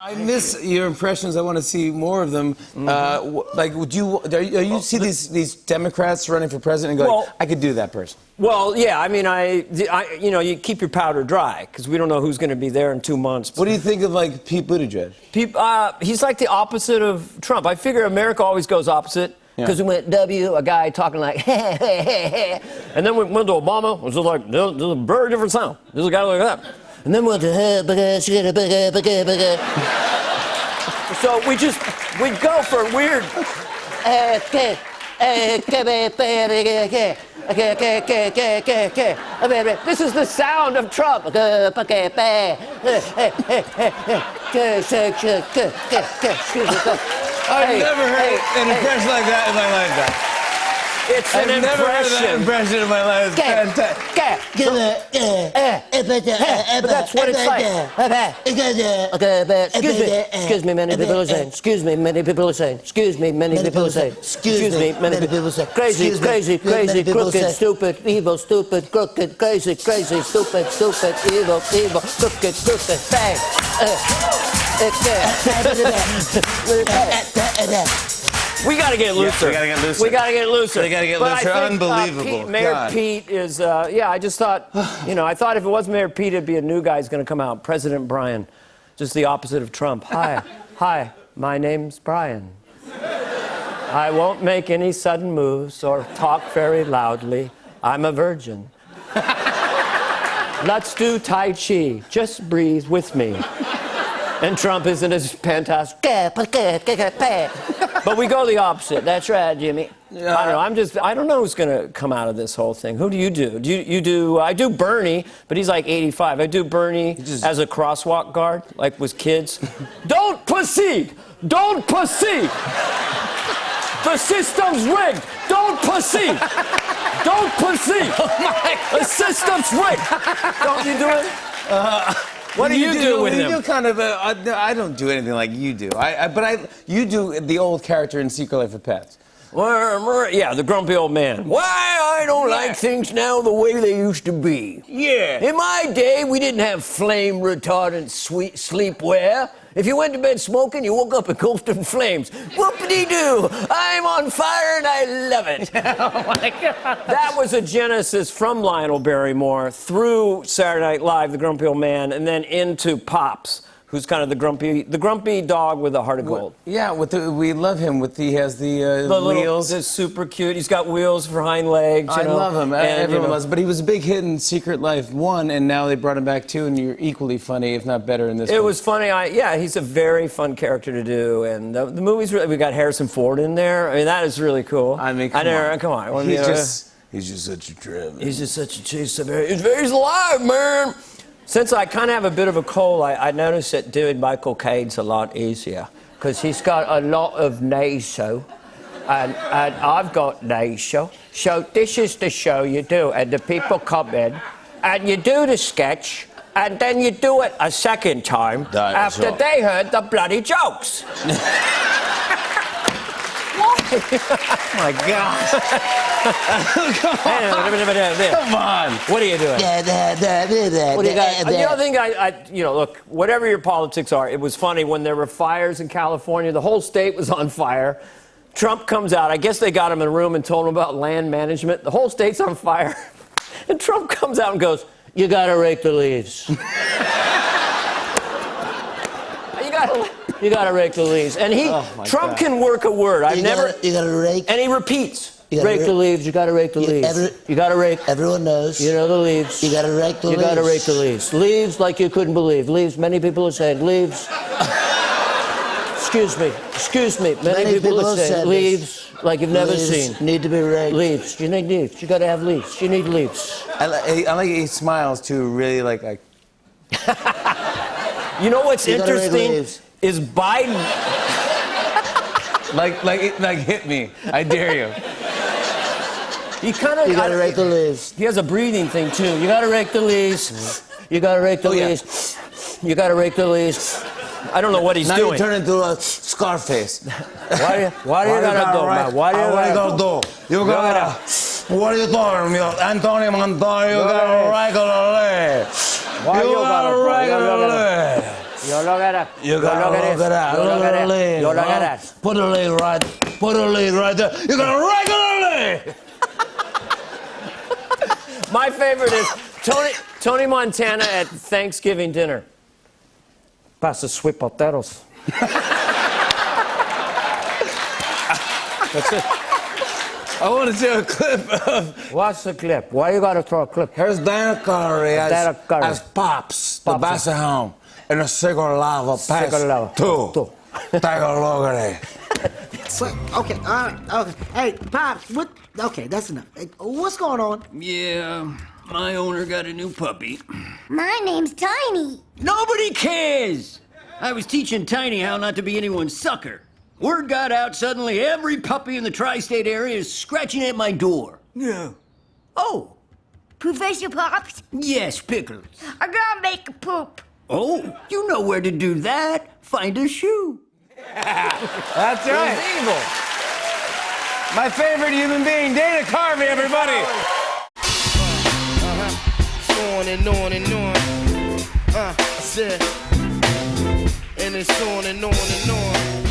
I miss your impressions. I want to see more of them. Like, would you? Are you see these Democrats running for president and go, I could do that person? Well, yeah. I mean, you know, you keep your powder dry because we don't know who's going to be there in 2 months. What do you think of like Pete Buttigieg? He's like the opposite of Trump. I figure America always goes opposite. Because we went a guy talking like, and then we went to Obama, which was like, there's a very different sound. There's a guy like that. And then we went to, so we'd go for weird. This is the sound of Trump. I've never heard an impression like that in my life. It's an impression. Never heard that impression in my life. It's fantastic. But that's what it's like. Excuse me, many people are saying. Excuse me, many people are saying. Excuse me, many people are saying. Excuse me, many people are saying. Crazy, crazy, crazy, crooked, stupid, evil, stupid, crooked, crazy, crazy, stupid, stupid, evil, evil, crooked, crooked, bang. We got to get looser. We got to get looser. We got to get looser. They got to get looser. Unbelievable. Mayor Pete is, I just thought, I thought if it wasn't Mayor Pete, it'd be a new guy who's going to come out. President Brian. Just the opposite of Trump. Hi, my name's Brian. I won't make any sudden moves or talk very loudly. I'm a virgin. Let's do Tai Chi. Just breathe with me. And Trump isn't as fantastic. But we go the opposite. That's right, Jimmy. I don't know. I don't know who's going to come out of this whole thing. Who do you do? I do Bernie, but he's like 85. I do Bernie as a crosswalk guard, like with kids. Don't proceed! Don't proceed! The system's rigged! Don't proceed! Don't proceed! Oh my God. The system's rigged! Don't you do it? What do you do with him? You do kind of I don't do anything like you do. You do the old character in Secret Life of Pets. Yeah, the grumpy old man. Why I don't like things now the way they used to be. Yeah. In my day, we didn't have flame retardant sleepwear. If you went to bed smoking, you woke up engulfed in flames. Whoop-de-doo! I'm on fire and I love it. Oh my God. That was a genesis from Lionel Barrymore through Saturday Night Live, the grumpy old man, and then into Pops, who's kind of the grumpy dog with a heart of gold. Yeah, we love him. He has the wheels. It's super cute. He's got wheels for hind legs. I love him. Everyone loves him. But he was a big hit in Secret Life 1, and now they brought him back 2, and you're equally funny, if not better, in this one. It was funny. He's a very fun character to do, and the movie's really. We got Harrison Ford in there. I mean, that is really cool. I mean, come on. He's just such a trip. He's just such a he's alive, man. Since I kind of have a bit of a cold, I noticed that doing Michael Caine's a lot easier because he's got a lot of nasal, and I've got nasal. So this is the show you do, and the people come in, and you do the sketch, and then you do it a second time after they heard the bloody jokes. Oh my God. Come on. What are you doing? What do you got? The other thing look, whatever your politics are, it was funny when there were fires in California. The whole state was on fire. Trump comes out. I guess they got him in a room and told him about land management. The whole state's on fire. And Trump comes out and goes, you got to rake the leaves. You gotta rake the leaves. And Trump can work a word. You gotta rake. And he repeats. Rake the leaves, you gotta rake the leaves. You gotta rake. Everyone knows. You know the leaves. You gotta rake the leaves. You gotta rake the leaves. Leaves like you couldn't believe. Leaves, many people have said leaves. Excuse me. Many people have said leaves like you've never seen. Need to be raked. Leaves. You need leaves. You gotta have leaves. You need leaves. I like he smiles too, really like. You know what's interesting? Is Biden like hit me? I dare you. You gotta rake the leaves. He has a breathing thing too. You gotta rake the leaves. You gotta rake the leaves. You gotta rake the leaves. I don't know what he's doing. Now you turn into a Scarface. Why do you gotta do, man? Why do you gotta do? You gotta. What are you talking about? Antonio Montoya, you gotta regularly. Why you gotta regularly. Yo look at that. You gotta look at that. Yo look at that. leg. Yo look at huh? that. Put the leg right. Put the leg right there. You got a regular leg. My favorite is Tony Montana at Thanksgiving dinner. Pass the sweet potatoes. That's it. I want to see a clip of. What's the clip? Why you gotta throw a clip? Here's Dana Carvey Dana Carvey. as Pops, the Pops. Basset Hound, in a cigar lava pass. Cigar lava. Two. Take a look at it. What? Okay, all right, okay. Hey, Pops, what? Okay, that's enough. Hey, what's going on? Yeah, my owner got a new puppy. My name's Tiny. Nobody cares! I was teaching Tiny how not to be anyone's sucker. Word got out, suddenly every puppy in the tri-state area is scratching at my door. Yeah. Oh, Professor Pops, yes, Pickles. I gotta make a poop. Oh, you know where to do that. Find a shoe. That's right. Evil. My favorite human being, Dana Carvey, everybody. On and on and on. I said, and it's on and on and on.